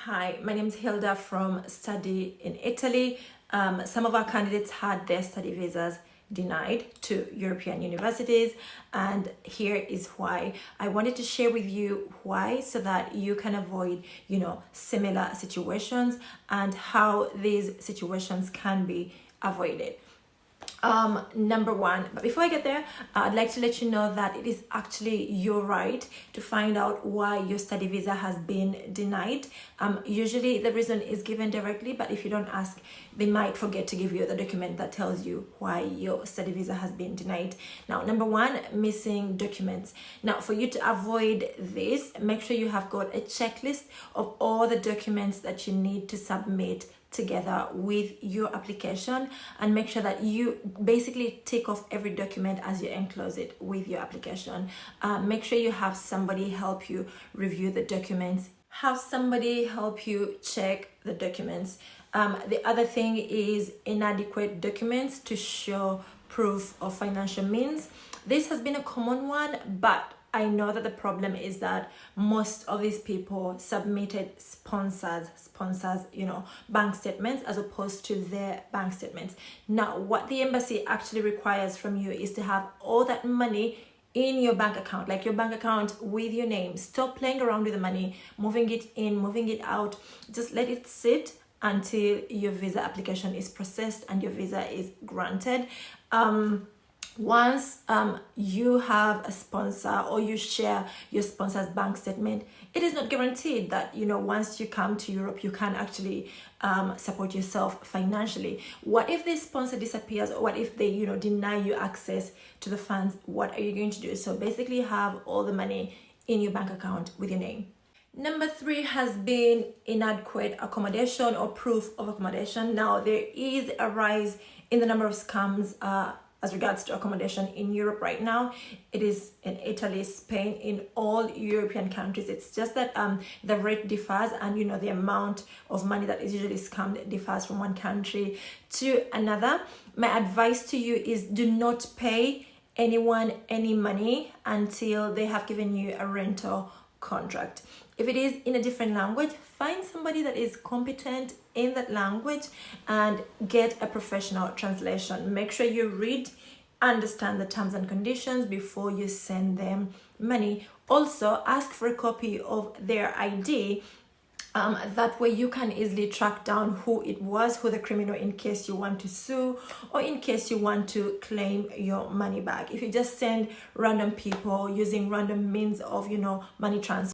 Hi, my name is Hilda from Study in Italy. Some of our candidates had their study visas denied to European universities, and here is why. I wanted to share with you why so that you can avoid, similar situations and how these situations can be avoided. Number one, but before I get there, I'd like to let you know that it is actually your right to find out why your study visa has been denied. Usually the reason is given directly, but if you don't ask, they might forget to give you the document that tells you why your study visa has been denied. Now, number one, missing documents. Now, for you to avoid this, make sure you have got a checklist of all the documents that you need to submit together with your application, and make sure that you basically take off every document as you enclose it with your application. Make sure you have somebody help you review the documents, have somebody help you check the documents. The other thing is inadequate documents to show proof of financial means. This has been a common one, but I know that the problem is that most of these people submitted sponsors, bank statements as opposed to their bank statements. Now, what the embassy actually requires from you is to have all that money in your bank account, like your bank account with your name. Stop playing around with the money, moving it in, moving it out. Just let it sit until your visa application is processed and your visa is granted. Once you have a sponsor or you share your sponsor's bank statement, it is not guaranteed that once you come to Europe you can actually support yourself financially. What if this sponsor disappears, or what if they deny you access to the funds? What are you going to do? So basically have all the money in your bank account with your name. Number three has been inadequate accommodation or proof of accommodation. Now, there is a rise in the number of scams as regards to accommodation in Europe right now. It is in Italy, Spain, in all European countries. It's just that the rate differs, and the amount of money that is usually scammed differs from one country to another. My advice to you is do not pay anyone any money until they have given you a rental contract. If it is in a different language, find somebody that is competent in that language and get a professional translation. Make sure you read, understand the terms and conditions before you send them money. Also, ask for a copy of their ID. That way you can easily track down who it was, who the criminal, in case you want to sue or in case you want to claim your money back. If you just send random people using random means of money transfer,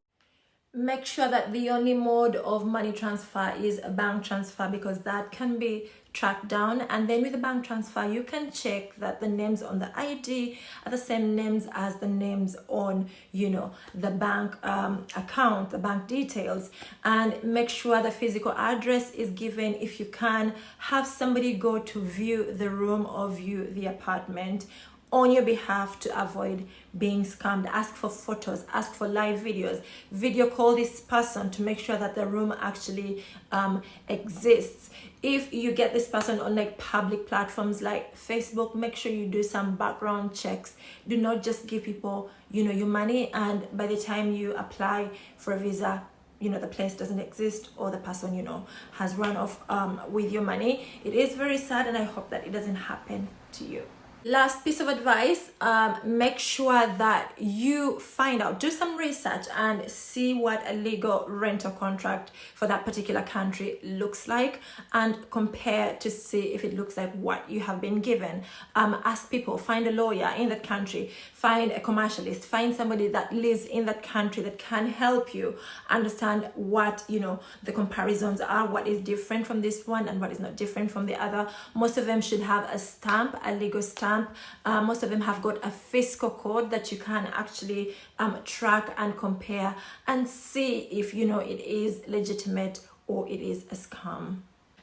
make sure that the only mode of money transfer is a bank transfer, because that can be tracked down. And then with the bank transfer, you can check that the names on the ID are the same names as the names on the bank account, the bank details, and make sure the physical address is given. If you can, have somebody go to view the room or view the apartment on your behalf to avoid being scammed. Ask for photos, ask for live videos, video call this person to make sure that the room actually exists. If you get this person on public platforms like Facebook, make sure you do some background checks. Do not just give people your money, and by the time you apply for a visa, the place doesn't exist, or the person has run off with your money. It is very sad, and I hope that it doesn't happen to you. Last piece of advice, make sure that you find out, do some research and see what a legal rental contract for that particular country looks like, and compare to see if it looks like what you have been given. Ask people, find a lawyer in that country, find a commercialist, find somebody that lives in that country that can help you understand what the comparisons are, what is different from this one and what is not different from the other. Most of them should have a stamp, a legal stamp. Most of them have got a fiscal code that you can actually track and compare and see if it is legitimate or it is a scam.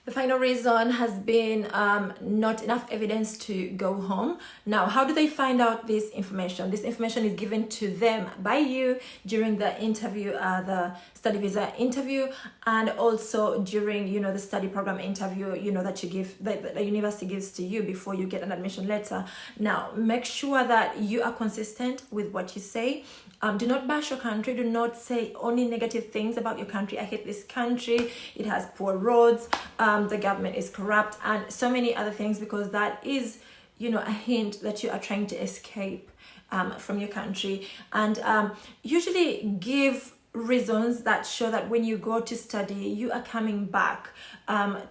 The final reason has been not enough evidence to go home. Now, how do they find out this information? This information is given to them by you during the interview, the study visa interview, and also during, you know, the study program interview, you know, that you give, that the university gives to you before you get an admission letter. Now, make sure that you are consistent with what you say. Do not bash your country. Do not say only negative things about your country. I hate this country. It has poor roads. The government is corrupt, and so many other things, because that is, you know, a hint that you are trying to escape from your country. And usually give reasons that show that when you go to study, you are coming back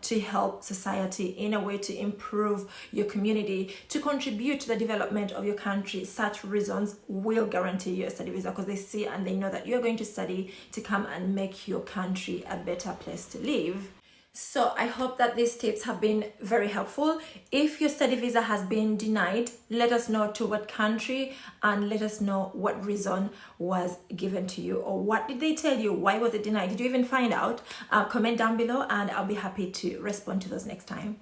to help society in a way to improve your community, to contribute to the development of your country. Such reasons will guarantee you a study visa, because they see and they know that you're going to study to come and make your country a better place to live. So I hope that these tips have been very helpful. If your study visa has been denied, let us know to what country, and let us know what reason was given to you, or what did they tell you? Why was it denied? Did you even find out? Comment down below, and I'll be happy to respond to those next time.